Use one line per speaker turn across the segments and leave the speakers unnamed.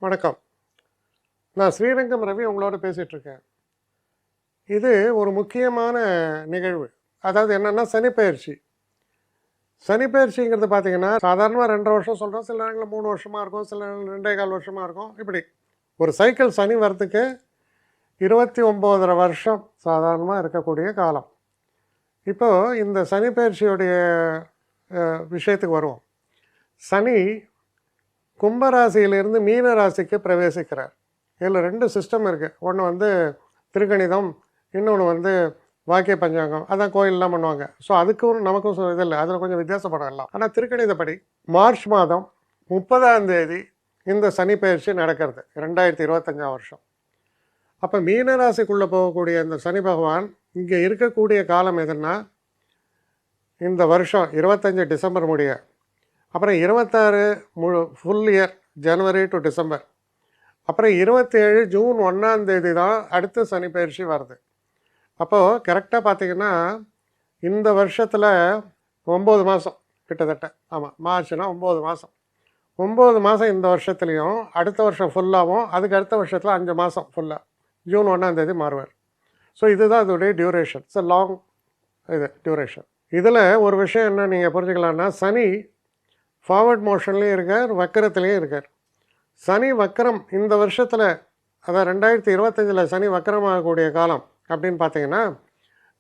வணக்கம். நான் ஸ்ரீரங்கம் ரவி உங்களோட பேசிகிட்ருக்கேன். இது ஒரு முக்கியமான நிகழ்வு. அதாவது என்னென்னா சனிப்பெயர்ச்சி. சனிப்பெயர்ச்சிங்கிறது பார்த்தீங்கன்னா சாதாரணமாக 2.5 வருஷம் சொல்கிறோம், சில நேரங்களில் 3 வருஷமாக இருக்கும், சில நேரங்கள் 2.25 வருஷமாக இருக்கும். இப்படி ஒரு சைக்கிள் சனி வரத்துக்கு 29.5 வருஷம் சாதாரணமாக இருக்கக்கூடிய காலம். இப்போது இந்த சனிப்பெயர்ச்சியுடைய விஷயத்துக்கு வருவோம். சனி கும்பராசியிலிருந்து மீன ராசிக்கு பிரவேசிக்கிறார். இதில் 2 சிஸ்டம் இருக்குது. ஒன்று திருக்கணிதம், இன்னொன்று வாக்கிய பஞ்சாங்கம். அதான் கோயிலெலாம் பண்ணுவாங்க. ஸோ அதுக்கும் நமக்கும் இது இல்லை, அதில் கொஞ்சம் வித்தியாசப்படலாம். ஆனால் திருக்கணிதப்படி மார்ச் மாதம் 30ஆம் தேதி இந்த சனி பயிற்சி நடக்கிறது 2025 வருஷம். அப்போ மீன ராசிக்குள்ளே போகக்கூடிய இந்த சனி பகவான் இங்கே இருக்கக்கூடிய காலம் எதுன்னா இந்த வருஷம் 25 டிசம்பர் முடிய, அப்புறம் 26 full year January to December, அப்புறம் 27 ஜூன் 1ஆம் தேதி தான் அடுத்த சனி பயிற்சி வருது. அப்போது கரெக்டாக பார்த்திங்கன்னா இந்த வருஷத்தில் 9 மாதம் கிட்டத்தட்ட. ஆமாம், மார்ச்னா 9 மாதம். 9 மாதம் இந்த வருஷத்துலேயும், அடுத்த வருஷம் ஃபுல்லாகவும், அதுக்கு அடுத்த வருஷத்தில் 5 மாதம் ஃபுல்லாக ஜூன் 1ஆம் தேதி மாறுவார். ஸோ இதுதான் அதோடைய டியூரேஷன். It's long duration. இதில் ஒரு விஷயம் என்ன நீங்கள் புரிஞ்சுக்கலான்னா, சனி ஃபார்வர்ட் மோஷன்லேயும் இருக்கார், வக்கரத்துலேயும் இருக்கார். சனி வக்கரம் இந்த வருஷத்தில், அதான் 2025 சனி வக்கரமாகக்கூடிய காலம் அப்படின்னு பார்த்தீங்கன்னா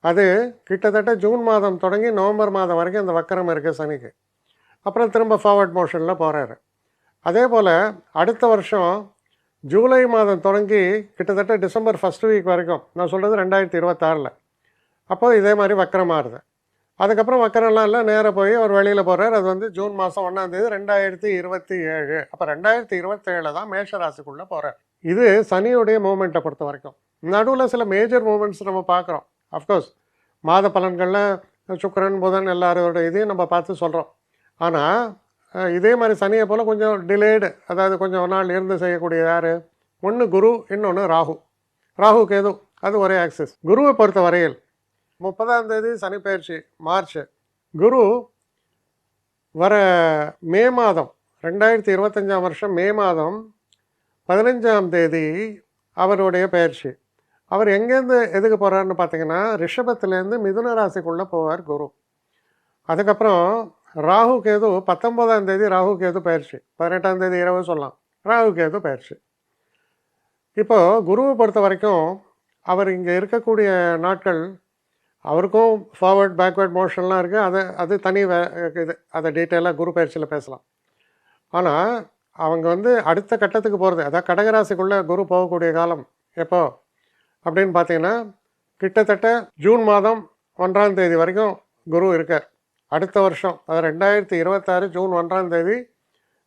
அது கிட்டத்தட்ட ஜூன் மாதம் தொடங்கி நவம்பர் மாதம் வரைக்கும் அந்த வக்கரம் இருக்குது சனிக்கு. அப்புறம் திரும்ப ஃபார்வர்ட் மோஷனில் போகிறாரு. அதே போல் அடுத்த வருஷம் ஜூலை மாதம் தொடங்கி கிட்டத்தட்ட டிசம்பர் ஃபஸ்ட் வீக் வரைக்கும், நான் சொல்கிறது 2026, அப்போது இதே மாதிரி வக்கரமாகுது. அதுக்கப்புறம் வக்கரெல்லாம் இல்லை, நேராக போய் அவர் வெளியில் போகிறார். அது ஜூன் மாதம் 1ஆம் தேதி 2027. அப்போ 2027 தான் மேஷராசிக்குள்ளே போகிறார். இது சனியுடைய மூமெண்ட்டை பொறுத்த வரைக்கும். நடுவில் சில மேஜர் மூமெண்ட்ஸ் நம்ம பார்க்குறோம். அஃப்கோர்ஸ் மாத பலன்களில் சுக்கிரன் புதன் எல்லாரோட இதையும் நம்ம பார்த்து சொல்கிறோம். ஆனால் இதே மாதிரி சனியை போல் கொஞ்சம் டிலேடு, அதாவது கொஞ்சம் நாள் இருந்து செய்யக்கூடிய யார்? ஒன்று குரு, இன்னொன்று ராகு. ராகு கேது அது ஒரே ஆக்சிஸ். குருவை பொறுத்த வரையில் 30ஆம் தேதி சனி பயிற்சி மார்ச். குரு வர மே மாதம் 2025 வருஷம் மே மாதம் 15ஆம் தேதி அவருடைய பயிற்சி. அவர் எங்கேருந்து எதுக்கு போகிறாருன்னு பார்த்தீங்கன்னா ரிஷபத்துலேருந்து மிதுன ராசிக்குள்ளே போவார் குரு. அதுக்கப்புறம் ராகு கேது 19ஆம் தேதி ராகு கேது பயிற்சி, 18ஆம் தேதி இரவு சொல்லலாம் ராகு கேது பயிற்சி. இப்போது குருவை பொறுத்த வரைக்கும் அவர் இங்கே இருக்கக்கூடிய நாட்கள் அவருக்கும் ஃபார்வர்ட் பேக்வேர்ட் மோஷன்லாம் இருக்குது. அது தனி இது, அதை டீட்டெயிலாக குரு பயிற்சியில் பேசலாம். ஆனால் அவங்க அடுத்த கட்டத்துக்கு போகிறது, அதாவது கடகராசிக்குள்ளே குரு போகக்கூடிய காலம் எப்போ அப்படின்னு பார்த்தீங்கன்னா கிட்டத்தட்ட ஜூன் மாதம் 1ஆம் தேதி வரைக்கும் குரு இருக்கார். அடுத்த வருஷம் அதாவது 2026 ஜூன் 1ஆம் தேதி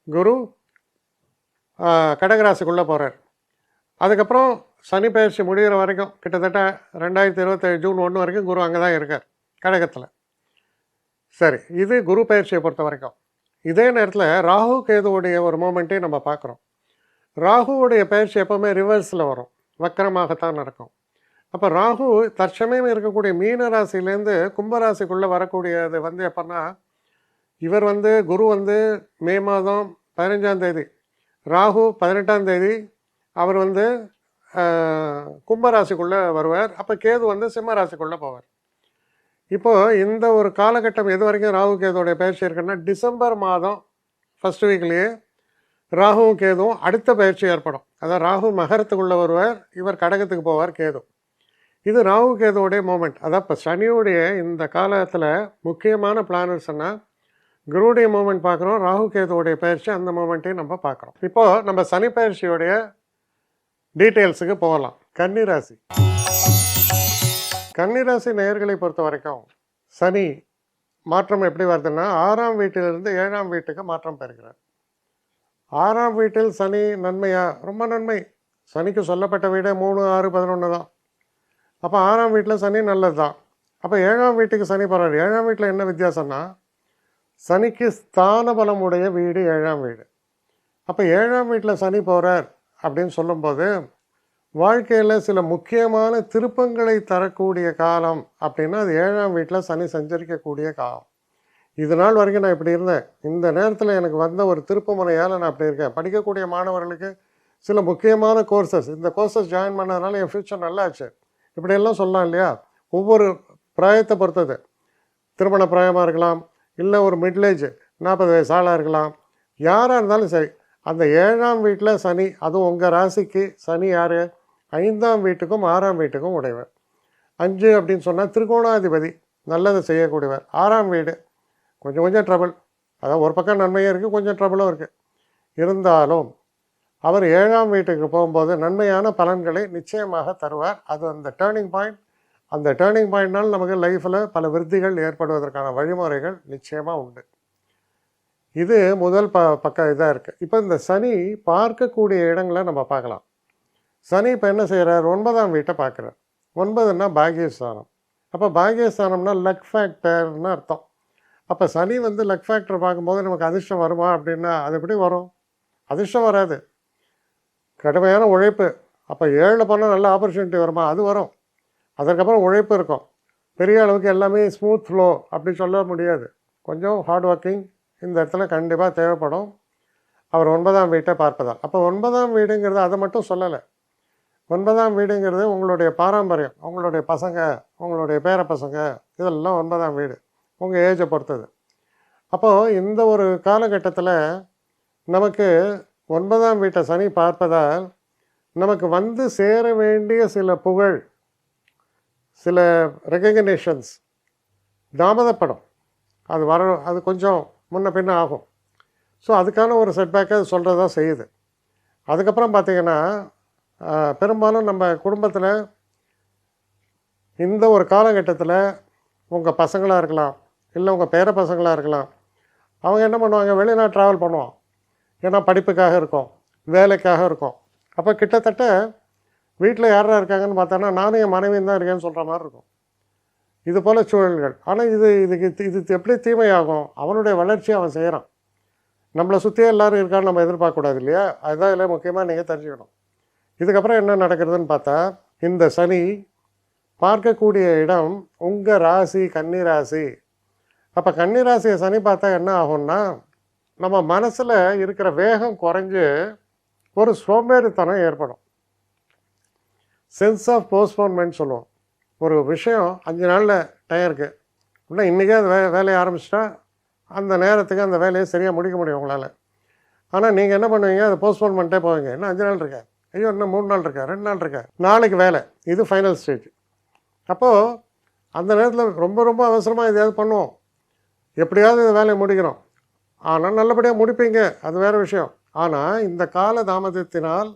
குரு கடகராசிக்குள்ளே போகிறார். அதுக்கப்புறம் சனி பயிற்சி முடிகிற வரைக்கும் கிட்டத்தட்ட 2027 ஜூன் 1 வரைக்கும் குரு அங்கே தான் இருக்கார் கடகத்தில். சரி, இது குரு பயிற்சியை பொறுத்த வரைக்கும். இதே நேரத்தில் ராகு கேதுவுடைய ஒரு மூமெண்ட்டையும் நம்ம பார்க்குறோம். ராகுவுடைய பயிற்சி எப்போவுமே ரிவர்ஸில் வரும், வக்கரமாகத்தான் நடக்கும். அப்போ ராகு தற்சமயம் இருக்கக்கூடிய மீன ராசிலேருந்து கும்பராசிக்குள்ளே வரக்கூடியது எப்போன்னா, இவர் குரு மே மாதம் 15ஆம் தேதி, ராகு 18ஆம் தேதி அவர் கும்பராசிக்குள்ளே வருவார். அப்போ கேது சிம்ம ராசிக்குள்ளே போவார். இப்போது இந்த ஒரு காலகட்டம் எது வரைக்கும் ராகு கேதுவோடைய பயிற்சி இருக்குன்னா டிசம்பர் மாதம் ஃபஸ்ட் வீக்லேயே ராகுவும் கேதுவும் அடுத்த பயிற்சி ஏற்படும். அதாவது ராகு மகரத்துக்குள்ளே வருவார், இவர் கடகத்துக்கு போவார் கேது. இது ராகு கேதுவோடைய மூமெண்ட். அதான் இப்போ சனியுடைய இந்த காலத்தில் முக்கியமான பிளானட்ஸ்னால் குருவுடைய மூமெண்ட் பார்க்குறோம், ராகு கேதுவோடைய பயிற்சி அந்த மூமெண்ட்டையும் நம்ம பார்க்குறோம். இப்போது நம்ம சனி பயிற்சியோடைய டீட்டெயில்ஸுக்கு போகலாம். கன்னிராசி. கன்னிராசி நேயர்களை பொறுத்த வரைக்கும் சனி மாற்றம் எப்படி வருதுன்னா 6ஆம் வீட்டிலிருந்து 7ஆம் வீட்டுக்கு மாற்றம் பெறுகிறார். 6ஆம் வீட்டில் சனி நன்மையா? ரொம்ப நன்மை. சனிக்கு சொல்லப்பட்ட வீடு 3, 6, 11 தான். அப்போ 6ஆம் வீட்டில் சனி நல்லது தான். அப்போ 7ஆம் வீட்டுக்கு சனி போகிறார். 7ஆம் வீட்டில் என்ன வித்தியாசம்னா சனிக்கு ஸ்தான பலமுடைய வீடு 7ஆம் வீடு. அப்போ 7ஆம் வீட்டில் சனி போகிறார் அப்படின்னு சொல்லும்போது வாழ்க்கையில் சில முக்கியமான திருப்பங்களை தரக்கூடிய காலம் அப்படின்னா அது 7ஆம் வீட்டில் சனி சஞ்சரிக்கக்கூடிய காலம். இது நாள் வரைக்கும் நான் இப்படி இருந்தேன், இந்த நேரத்தில் எனக்கு வந்த ஒரு திருப்பு முறையால் நான் அப்படி இருக்கேன். படிக்கக்கூடிய மாணவர்களுக்கு சில முக்கியமான கோர்சஸ், இந்த கோர்சஸ் ஜாயின் பண்ணதுனால என் ஃப்யூச்சர் நல்லாச்சு, இப்படியெல்லாம் சொல்லலாம் இல்லையா? ஒவ்வொரு பிராயத்தை பொறுத்தது. திருமண பிராயமாக இருக்கலாம், இல்லை ஒரு மிட்லேஜ் 40 வயசு ஆளாக இருக்கலாம், யாராக இருந்தாலும் சரி. அந்த 7ஆம் வீட்டில் சனி, அதுவும் உங்கள் ராசிக்கு சனி யார்? 5ஆம் வீட்டுக்கும் 6ஆம் வீட்டுக்கும் உடையவர். 5 அப்படின்னு சொன்னால் திரிகோணாதிபதி, நல்லதை செய்யக்கூடியவர். 6ஆம் வீடு கொஞ்சம் கொஞ்சம் ட்ரபிள், அதான் ஒரு பக்கம் நன்மையும் இருக்குது, கொஞ்சம் ட்ரபிளும் இருக்குது. இருந்தாலும் அவர் 7ஆம் வீட்டுக்கு போகும்போது நன்மையான பலன்களை நிச்சயமாக தருவார். அது அந்த டேர்னிங் பாயிண்ட். அந்த டேர்னிங் பாயிண்ட்னால் நமக்கு லைஃப்பில் பல விருத்திகள் ஏற்படுவதற்கான வழிமுறைகள் நிச்சயமாக உண்டு. இது முதல் பக்கம் இதாக இருக்குது. இப்போ இந்த சனி பார்க்கக்கூடிய இடங்களை நம்ம பார்க்கலாம். சனி இப்போ என்ன செய்கிறார்? 9ஆம் வீட்டை பார்க்குறார். 9ன்னா பாக்கியஸ்தானம். அப்போ பாக்கியஸ்தானம்னா லக் ஃபேக்டர்னு அர்த்தம். அப்போ சனி வந்து லக் ஃபேக்டர் பார்க்கும்போது நமக்கு அதிர்ஷ்டம் வருமா அப்படின்னா அது எப்படி வரும்? அதிர்ஷ்டம் வராது. கடுமையான உழைப்பு. அப்போ 7 போனால் நல்ல ஆப்பர்ச்சுனிட்டி வருமா? அது வரும். அதற்கப்புறம் உழைப்பு இருக்கும். பெரிய அளவுக்கு எல்லாமே ஸ்மூத் ஃப்ளோ அப்படி சொல்ல முடியாது. கொஞ்சம் ஹார்ட் ஒர்க்கிங் இந்த இடத்துல கண்டிப்பாக தேவைப்படும். அவர் 9ஆம் வீட்டை பார்ப்பதால். அப்போ 9ஆம் வீடுங்கிறது அதை மட்டும் சொல்லலை. 9ஆம் வீடுங்கிறது உங்களுடைய பாரம்பரியம், உங்களுடைய பசங்க, உங்களுடைய பேர பசங்க, இதெல்லாம் 9ஆம் வீடு, உங்கள் ஏஜை பொறுத்தது. அப்போது இந்த ஒரு காலகட்டத்தில் நமக்கு 9ஆம் வீட்டை சனி பார்ப்பதால் நமக்கு வந்து சேர வேண்டிய சில புகழ், சில ரெகக்னேஷன்ஸ் தாமதப்படும். அது அது கொஞ்சம் முன்ன பின்ன ஆகும். ஸோ அதுக்கான ஒரு செட்பேக்கை அது சொல்கிறதா செய்யுது. அதுக்கப்புறம் பார்த்திங்கன்னா பெரும்பாலும் நம்ம குடும்பத்தில் இந்த ஒரு காலகட்டத்தில் உங்கள் பசங்களாக இருக்கலாம், இல்லை உங்கள் பேர பசங்களாக இருக்கலாம், அவங்க என்ன பண்ணுவாங்க? வெளிநாடு ட்ராவல் பண்ணுவோம். ஏன்னா படிப்புக்காக இருக்கும், வேலைக்காக இருக்கும். அப்போ கிட்டத்தட்ட வீட்டில் யாராக இருக்காங்கன்னு பார்த்தோன்னா நானும் என் மனைவியும் தான் இருக்கேன்னு சொல்கிற மாதிரி இருக்கும். இது போல் சூழல்கள். ஆனால் இது எப்படி தீமையாகும்? அவனுடைய வளர்ச்சியை அவன் செய்கிறான். நம்மளை சுற்றியே எல்லோரும் இருக்கான்னு நம்ம எதிர்பார்க்கக்கூடாது இல்லையா? அதுதான் இதில் முக்கியமாக நீங்கள் தெரிஞ்சுக்கணும். இதுக்கப்புறம் என்ன நடக்கிறதுன்னு பார்த்தா, இந்த சனி பார்க்கக்கூடிய இடம் உங்கள் ராசி கன்னி ராசி. அப்போ கன்னி ராசியை சனி பார்த்தா என்ன ஆகும்னா, நம்ம மனசில் இருக்கிற வேகம் குறைஞ்சு ஒரு சோம்பேறித்தனம் ஏற்படும். சென்ஸ் ஆஃப் போஸ்ட்போன்மெண்ட் சொல்லுவோம். ஒரு விஷயம் 5 நாளில் டைம் இருக்குது அப்படின்னா இன்றைக்கே அது வேலையை ஆரம்பிச்சிட்டா அந்த நேரத்துக்கு அந்த வேலையை சரியாக முடிக்க முடியும் உங்களால். ஆனால் நீங்கள் என்ன பண்ணுவீங்க? அதை போஸ்ட்போன் பண்ணிட்டே போவீங்க. இன்னும் 5 நாள் இருக்கா, ஐயோ இன்னும் 3 நாள் இருக்கா, 2 நாள் இருக்கா, நாளைக்கு வேலை, இது ஃபைனல் ஸ்டேஜ். அப்போது அந்த நேரத்தில் ரொம்ப ரொம்ப அவசரமாக எதையாவது பண்ணுவோம், எப்படியாவது இந்த வேலையை முடிக்கணும். ஆனால் நல்லபடியாக முடிப்பீங்க, அது வேறு விஷயம். ஆனால் இந்த கால தாமதத்தினால்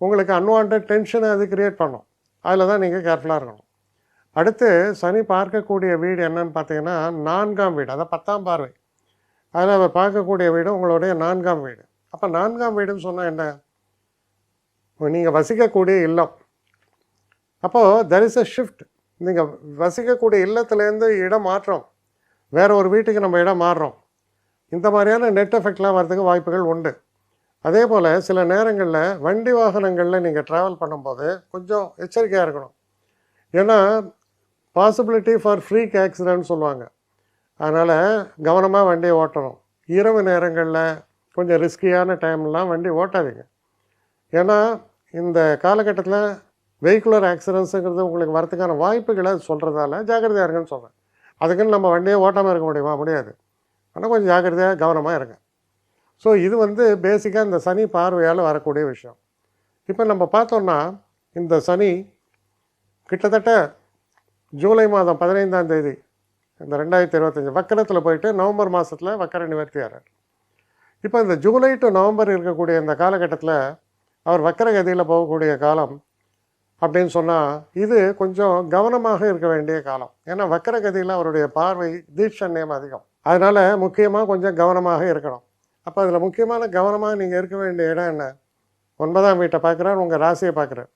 உங்களுக்கு அன்வான்ட் டென்ஷனை அது க்ரியேட் பண்ணும். அதில் தான் நீங்கள் கேர்ஃபுல்லாக இருக்கணும். அடுத்து சனி பார்க்கக்கூடிய வீடு என்னன்னு பார்த்தீங்கன்னா 4ஆம் வீடு, அதான் 10ஆம் பார்வை. அதில் அவர் பார்க்கக்கூடிய வீடு உங்களுடைய 4ஆம் வீடு. அப்போ 4ஆம் வீடுன்னு சொன்னால் என்ன? நீங்கள் வசிக்கக்கூடிய இல்லம். அப்போது தெர் இஸ் அ ஷிஃப்ட். நீங்கள் வசிக்கக்கூடிய இல்லத்துலேருந்து இடம் மாற்றம், வேறு ஒரு வீட்டுக்கு நம்ம இடம் மாறுறோம். இந்த மாதிரியான நெட் எஃபெக்ட்லாம் வரதுக்கு வாய்ப்புகள் உண்டு. அதே போல் சில நேரங்களில் வண்டி வாகனங்களில் நீங்கள் ட்ராவல் பண்ணும்போது கொஞ்சம் எச்சரிக்கையாக இருக்கணும். ஏன்னா பாசிபிலிட்டி ஃபார் ஃப்ரீக் ஆக்சிடென்ட் சொல்லுவாங்க. அதனால் கவனமாக வண்டியை ஓட்டணும். இரவு நேரங்களில் கொஞ்சம் ரிஸ்கியான டைம்லாம் வண்டி ஓட்டாதீங்க. ஏன்னா இந்த காலகட்டத்தில் வெஹிக்குலர் ஆக்சிடென்ட்ஸுங்கிறது உங்களுக்கு வரத்துக்கான வாய்ப்புகளை சொல்கிறதால ஜாக்கிரதையாக இருங்கன்னு சொல்கிறேன். அதுக்குன்னு நம்ம வண்டியை ஓட்டாமல் இருக்க முடியுமா? முடியாது. ஆனால் கொஞ்சம் ஜாக்கிரதையாக கவனமாக இருங்க. ஸோ இது வந்து பேசிக்காக இந்த சனி பார்வையால் வரக்கூடிய விஷயம். இப்போ நம்ம பார்த்தோன்னா இந்த சனி கிட்டத்தட்ட ஜூலை மாதம் 15ஆம் தேதி இந்த 2025 வக்கரத்தில் போயிட்டு நவம்பர் மாதத்தில் வக்கர நிவர்த்தி ஆகிறார். இப்போ இந்த ஜூலை டு நவம்பர் இருக்கக்கூடிய இந்த காலகட்டத்தில் அவர் வக்கரகதியில் போகக்கூடிய காலம் அப்படின்னு சொன்னால் இது கொஞ்சம் கவனமாக இருக்க வேண்டிய காலம். ஏன்னா வக்கரகதியில் அவருடைய பார்வை தீட்சண்யம் அதிகம். அதனால் முக்கியமாக கொஞ்சம் கவனமாக இருக்கணும். அப்போ அதில் முக்கியமான கவனமாக நீங்கள் இருக்க வேண்டிய இடம் என்ன? 9ஆம் வீட்டை பார்க்குறார், உங்கள் ராசியை பார்க்குறார்.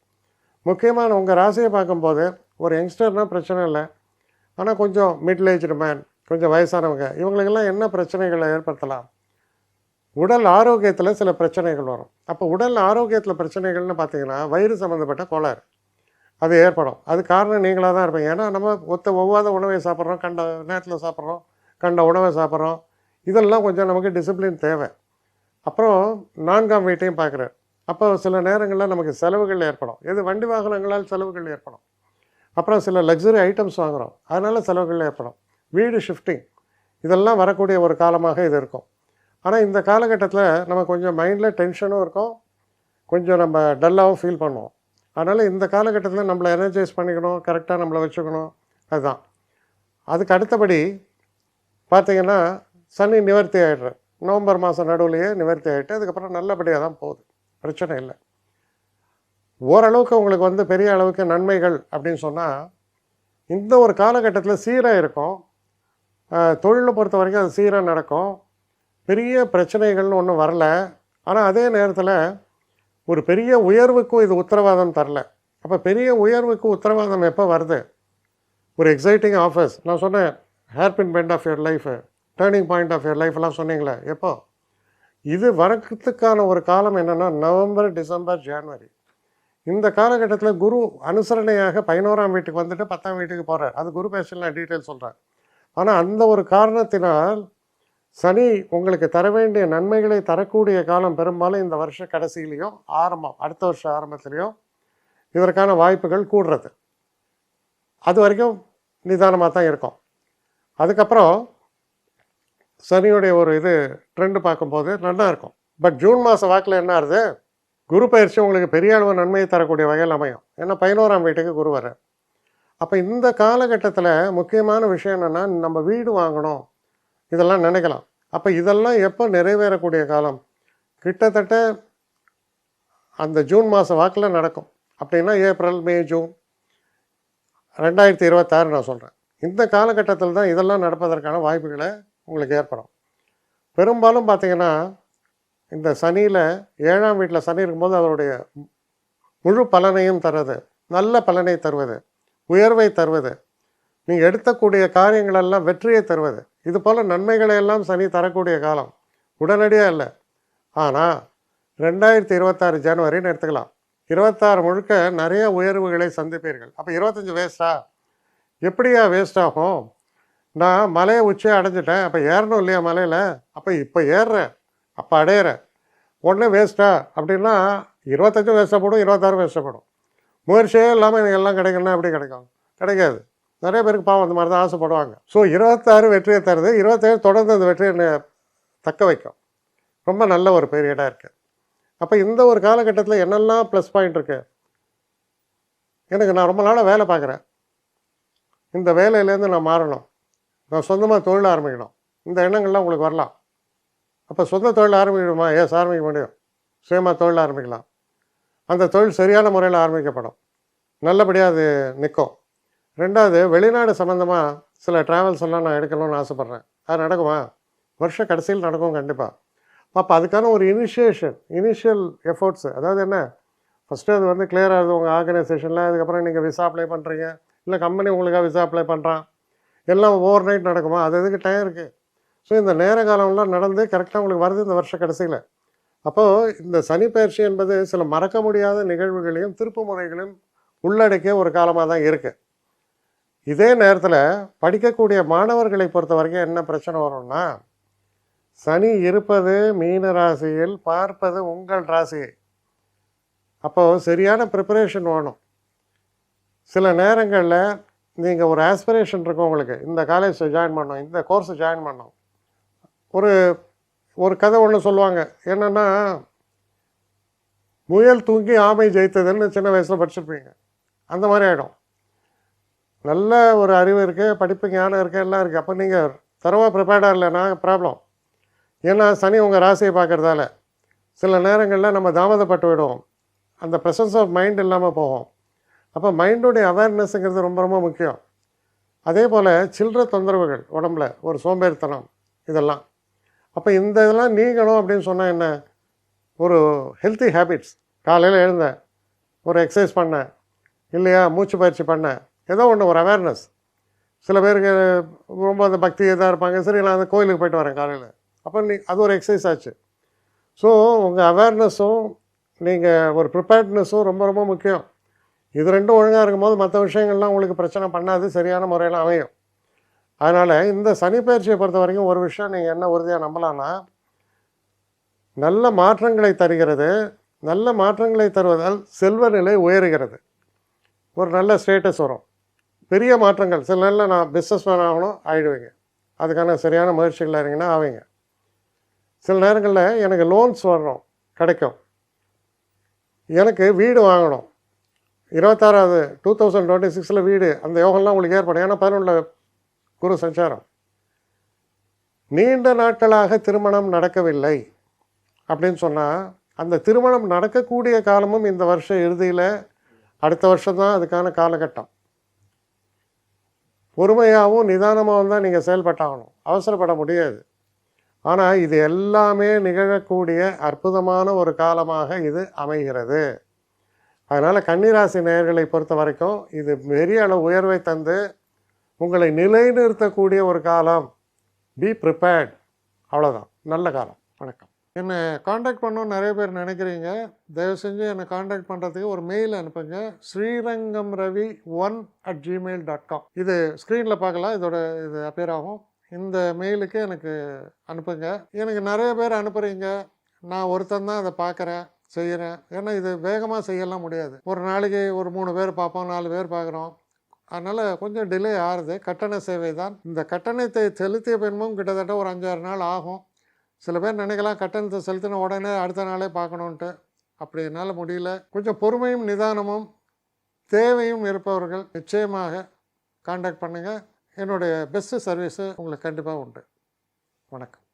முக்கியமான உங்கள் ராசியை பார்க்கும்போது ஒரு யங்ஸ்டர்னால் பிரச்சனை இல்லை. ஆனால் கொஞ்சம் மிடில் ஏஜ்டு மேன், கொஞ்சம் வயசானவங்க, இவங்களுக்கெல்லாம் என்ன பிரச்சனைகளை ஏற்படுத்தலாம்? உடல் ஆரோக்கியத்தில் சில பிரச்சனைகள் வரும். அப்போ உடல் ஆரோக்கியத்தில் பிரச்சனைகள்னு பார்த்தீங்கன்னா வயிறு சம்மந்தப்பட்ட கோளாறு அது ஏற்படும். அது காரணம் நீங்களாக தான் இருப்பீங்க. ஏன்னா நம்ம ஒவ்வாத உணவை சாப்பிட்றோம், கண்ட நேரத்தில் சாப்பிட்றோம், கண்ட உணவை சாப்பிட்றோம். இதெல்லாம் கொஞ்சம் நமக்கு டிசிப்ளின் தேவை. அப்புறம் 4ஆம் வீட்டையும் பார்க்குறார். அப்போ சில நேரங்களில் நமக்கு செலவுகள் ஏற்படும். எது வண்டி வாகனங்களால் செலவுகள் ஏற்படும். அப்புறம் சில லக்ஸுரி ஐட்டம்ஸ் வாங்குகிறோம், அதனால் செலவுகள் ஏற்படும். வீடு ஷிஃப்டிங் இதெல்லாம் வரக்கூடிய ஒரு காலமாக இது இருக்கும். ஆனால் இந்த காலகட்டத்தில் நம்ம கொஞ்சம் மைண்டில் டென்ஷனும் இருக்கும், கொஞ்சம் நம்ம டல்லாகவும் ஃபீல் பண்ணுவோம். அதனால் இந்த காலகட்டத்தில் நம்மளை எனர்ஜைஸ் பண்ணிக்கணும், கரெக்டாக நம்மளை வச்சுக்கணும். அதுதான். அதுக்கு அடுத்தபடி பார்த்திங்கன்னா சனி நிவர்த்தி ஆகிடுற நவம்பர் மாதம் நடுவுலையே நிவர்த்தி ஆகிட்டு அதுக்கப்புறம் நல்லபடியாக தான் போகுது, பிரச்சனை இல்லை. ஓரளவுக்கு உங்களுக்கு வந்து பெரிய அளவுக்கு நன்மைகள் அப்படின்னு சொன்னால் இந்த ஒரு காலகட்டத்தில் சீராக இருக்கும். தொழிலை பொறுத்த வரைக்கும் அது சீராக நடக்கும். பெரிய பிரச்சனைகள்னு ஒன்றும் வரல. ஆனால் அதே நேரத்தில் ஒரு பெரிய உயர்வுக்கும் இது உத்தரவாதம் தரல. அப்போ பெரிய உயர்வுக்கு உத்தரவாதம் எப்போ வருது? ஒரு எக்ஸைட்டிங் ஆஃபர்ஸ் நான் சொன்னேன், hairpin bend of your life, turning point of your லைஃப்லாம் சொன்னீங்களே, எப்போ இது வரத்துக்கான ஒரு காலம் என்னென்னா நவம்பர், டிசம்பர், ஜான்வரி. இந்த காலகட்டத்தில் குரு அனுசரணையாக 11ஆம் வீட்டுக்கு வந்துட்டு 10ஆம் வீட்டுக்கு போகிறார். அது குரு பேசில் நான் டீட்டெயில் சொல்கிறேன். ஆனால் அந்த ஒரு காரணத்தினால் சனி உங்களுக்கு தர வேண்டிய நன்மைகளை தரக்கூடிய காலம் பெரும்பாலும் இந்த வருஷ கடைசியிலையும் அடுத்த வருஷம் ஆரம்பத்துலேயும் இதற்கான வாய்ப்புகள் கூடுறது. அது வரைக்கும் நிதானமாக தான் இருக்கும். அதுக்கப்புறம் சனியுடைய ஒரு ட்ரெண்டு பார்க்கும்போது நல்லா இருக்கும். பட் ஜூன் மாதம் வாக்கில் என்ன ஆகுது? குரு பயிற்சி உங்களுக்கு பெரிய அளவு நன்மையை தரக்கூடிய வகையில் அமையும். ஏன்னா 11ஆம் வீட்டுக்கு குரு வர. அப்போ இந்த காலகட்டத்தில் முக்கியமான விஷயம் என்னென்னா, நம்ம வீடு வாங்கணும் இதெல்லாம் நினைக்கலாம். அப்போ இதெல்லாம் எப்போ நிறைவேறக்கூடிய காலம்? கிட்டத்தட்ட அந்த ஜூன் மாதம் வாக்கில் நடக்கும். அப்படின்னா ஏப்ரல், மே, ஜூன் 2026 நான் சொல்கிறேன். இந்த காலகட்டத்தில் தான் இதெல்லாம் நடப்பதற்கான வாய்ப்புகளை உங்களுக்கு ஏற்படும். பெரும்பாலும் பார்த்திங்கன்னா இந்த சனியில் 7ஆம் வீட்டில் சனி இருக்கும்போது அவருடைய முழு பலனையும் தருவது, நல்ல பலனை தருவது, உயர்வை தருவது, நீங்கள் எடுக்கக்கூடிய காரியங்களெல்லாம் வெற்றியை தருவது, இது போல் நன்மைகளை எல்லாம் சனி தரக்கூடிய காலம். உடனடியாக இல்லை. ஆனால் 2026 ஜனவரின்னு எடுத்துக்கலாம். 26 முழுக்க நிறைய உயர்வுகளை சந்திப்பீர்கள். அப்போ 25 வேஸ்ட்டா? எப்படியா வேஸ்ட் ஆகும்? நான் மலையை உச்சியை அடைஞ்சிட்டேன், அப்போ ஏறணும் இல்லையா மலையில்? அப்போ இப்போ ஏறுறேன், அப்போ அடையிறேன், உடனே வேஸ்ட்டா? அப்படின்னா 25 வேஸ்ட்டப்படும், 26 வேஸ்ட்டப்படும். முயற்சியே இல்லாமல் எனக்கு எல்லாம் கிடைக்கணும்னா எப்படி கிடைக்கும்? கிடைக்காது. நிறைய பேருக்கு பாவம் அந்த மாதிரி தான் ஆசைப்படுவாங்க. ஸோ 26 வெற்றியை தருது, 27 தொடர்ந்து அந்த வெற்றியை தக்க வைக்கும். ரொம்ப நல்ல ஒரு பீரியடாக இருக்குது. அப்போ இந்த ஒரு காலகட்டத்தில் என்னெல்லாம் ப்ளஸ் பாயிண்ட் இருக்குது? நான் ரொம்ப நாளாக வேலை பார்க்குறேன், இந்த வேலையிலேருந்து நான் மாறணும், நான் சொந்தமாக தொழில் ஆரம்பிக்கணும், இந்த எண்ணங்கள்லாம் உங்களுக்கு வரலாம். அப்போ சொந்த தொழில் ஆரம்பிக்கணுமா? ஆரம்பிக்க முடியும். சுயமாக தொழில் ஆரம்பிக்கலாம். அந்த தொழில் சரியான முறையில் ஆரம்பிக்கப்படும், நல்லபடியாக அது நிற்கும். ரெண்டாவது, வெளிநாடு சம்மந்தமாக சில ட்ராவல்ஸ் எல்லாம் நான் எடுக்கணும்னு ஆசைப்பட்றேன். அது நடக்குமா? வருஷ கடைசியில் நடக்கும் கண்டிப்பாக. அப்போ அதுக்கான ஒரு இனிஷியல் எஃபோர்ட்ஸு, அதாவது என்ன, ஃபஸ்ட்டு அது வந்து கிளியர் ஆகுது உங்கள் ஆர்கனைசேஷனில். அதுக்கப்புறம் நீங்கள் விசா அப்ளை பண்ணுறீங்க, இல்லை கம்பெனி உங்களுக்காக விசா அப்ளை பண்ணுறான், எல்லாம் ஓவர் நைட் நடக்குமா? அது எதுக்கு டைம் இருக்குது. ஸோ இந்த நேர காலம்லாம் நடந்து கரெக்டாக உங்களுக்கு வருது இந்த வருஷ கடைசியில். அப்போது இந்த சனி பயிற்சி என்பது சில மறக்க முடியாத நிகழ்வுகளையும் திருப்பு முறைகளையும் உள்ளடக்கிய ஒரு காலமாக தான் இருக்குது. இதே நேரத்தில் படிக்கக்கூடிய மாணவர்களை பொறுத்த வரைக்கும் என்ன பிரச்சனை வரும்னா, சனி இருப்பது மீன ராசியில், பார்ப்பது உங்கள் ராசியை. அப்போது சரியான ப்ரிப்பரேஷன் வேணும். சில நேரங்களில் நீங்கள் ஒரு ஆஸ்பிரேஷன் இருக்கும் உங்களுக்கு, இந்த காலேஜை ஜாயின் பண்ணோம், இந்த கோர்ஸை ஜாயின் பண்ணோம். ஒரு கதை ஒன்று சொல்லுவாங்க, என்னென்னா முயல் தூங்கி ஆமை ஜெயித்ததுன்னு சின்ன வயசில் படிச்சிருப்பீங்க. அந்த மாதிரி ஆகிடும். நல்ல ஒரு அறிவு இருக்குது, படிப்பு ஞானம் இருக்குது, எல்லாம் இருக்குது. அப்போ நீங்கள் தரவாக ப்ரிப்பேர்டாக இல்லைன்னா ப்ராப்ளம். ஏன்னா சனி உங்கள் ராசியை பார்க்குறதால சில நேரங்களில் நம்ம தாமதப்பட்டு விடுவோம், அந்த ப்ரெசன்ஸ் ஆஃப் மைண்ட் இல்லாமல் போகும். அப்போ மைண்டுடைய அவேர்னஸ்ங்கிறது ரொம்ப ரொம்ப முக்கியம். அதே போல் சில்லற தொந்தரவுகள், உடம்புல ஒரு சோம்பேறித்தனம், இதெல்லாம். அப்போ இந்த இதெல்லாம் நீங்கணும் அப்படின்னு சொன்னால் என்ன? ஒரு ஹெல்த்தி ஹேபிட்ஸ், காலையில் எழுந்தேன், ஒரு எக்ஸசைஸ் பண்ணேன், இல்லையா மூச்சு பயிற்சி பண்ணேன், ஏதோ ஒன்று, ஒரு அவேர்னஸ். சில பேருக்கு ரொம்ப அந்த பக்தி இதாக இருப்பாங்க, சரி நான் அந்த கோயிலுக்கு போய்ட்டு வரேன் காலையில், அப்போ அது ஒரு எக்ஸசைஸ் ஆச்சு. ஸோ உங்கள் அவேர்னஸும் நீங்கள் ஒரு ப்ரிப்பேர்ட்னஸும் ரொம்ப ரொம்ப முக்கியம். இது ரெண்டும் ஒழுங்காக இருக்கும்போது மற்ற விஷயங்கள்லாம் உங்களுக்கு பிரச்சனை பண்ணாது, சரியான முறையில் அமையும். அதனால் இந்த சனி பயிற்சியை பொறுத்த வரைக்கும் ஒரு விஷயம் நீங்கள் என்ன உறுதியாக நம்பலான்னா, நல்ல மாற்றங்களை தருகிறது, நல்ல மாற்றங்களை தருவதால் செல்வ நிலை உயருகிறது. ஒரு நல்ல ஸ்டேட்டஸ் வரும். பெரிய மாற்றங்கள் சில நேரத்தில் நான் பிஸ்னஸ் மேன் ஆகணும் ஆகிடுவீங்க. அதுக்கான சரியான முயற்சிகள் இருங்கன்னா ஆவீங்க. சில நேரங்களில் எனக்கு லோன்ஸ் வரணும் கிடைக்கும். எனக்கு வீடு வாங்கணும் 26வது 2026 வீடு, அந்த யோகம்லாம் உங்களுக்கு ஏற்படும். ஏன்னா 11 குரு சஞ்சாரம். நீண்ட நாட்களாக திருமணம் நடக்கவில்லை அப்படின்னு சொன்னால் அந்த திருமணம் நடக்கக்கூடிய காலமும் இந்த வருஷம் இறுதியில் அடுத்த வருஷம் தான் அதுக்கான காலகட்டம். பொறுமையாகவும் நிதானமாகவும் தான் நீங்கள் செயல்பட்டாகணும். அவசரப்பட முடியாது. ஆனால் இது எல்லாமே நிகழக்கூடிய அற்புதமான ஒரு காலமாக இது அமைகிறது. அதனால் கன்னிராசி நேயர்களை பொறுத்த வரைக்கும் இது பெரிய அளவு உயர்வை தந்து உங்களை நிலைநிறுத்தக்கூடிய ஒரு காலம். Be prepared. அவ்வளோதான். நல்ல காலம். வணக்கம். என்னை காண்டாக்ட் பண்ணணும்னு நிறைய பேர் நினைக்கிறீங்க. தயவு செஞ்சு என்னை காண்டாக்ட் பண்ணுறதுக்கு ஒரு மெயில் அனுப்புங்க. srirangamravi1@gmail.com. இது ஸ்க்ரீனில் பார்க்கலாம். இது அப்பியர் ஆகும். இந்த மெயிலுக்கு எனக்கு அனுப்புங்க. எனக்கு நிறைய பேர் அனுப்புகிறீங்க. நான் ஒருத்தன் தான் அதை பார்க்குறேன், செய்கிறேன். ஏன்னா இது வேகமாக செய்யலாம் முடியாது. ஒரு நாளைக்கு ஒரு 3 பேர் பார்ப்போம், 4 பேர் பார்க்குறோம். அதனால் கொஞ்சம் டிலே ஆகுது. கட்டண சேவை தான். இந்த கட்டணத்தை செலுத்திய பின்பும் கிட்டத்தட்ட ஒரு 5-6 நாள் ஆகும். சில பேர் நினைக்கலாம் கட்டணத்தை செலுத்தின உடனே அடுத்த நாளே பார்க்கணுன்ட்டு. அப்படி என்னால் முடியல. கொஞ்சம் பொறுமையும் நிதானமும் தேவையும் இருப்பவர்கள் நிச்சயமாக காண்டாக்ட் பண்ணுங்கள். என்னுடைய பெஸ்ட்டு சர்வீஸு உங்களுக்கு கண்டிப்பாக உண்டு. வணக்கம்.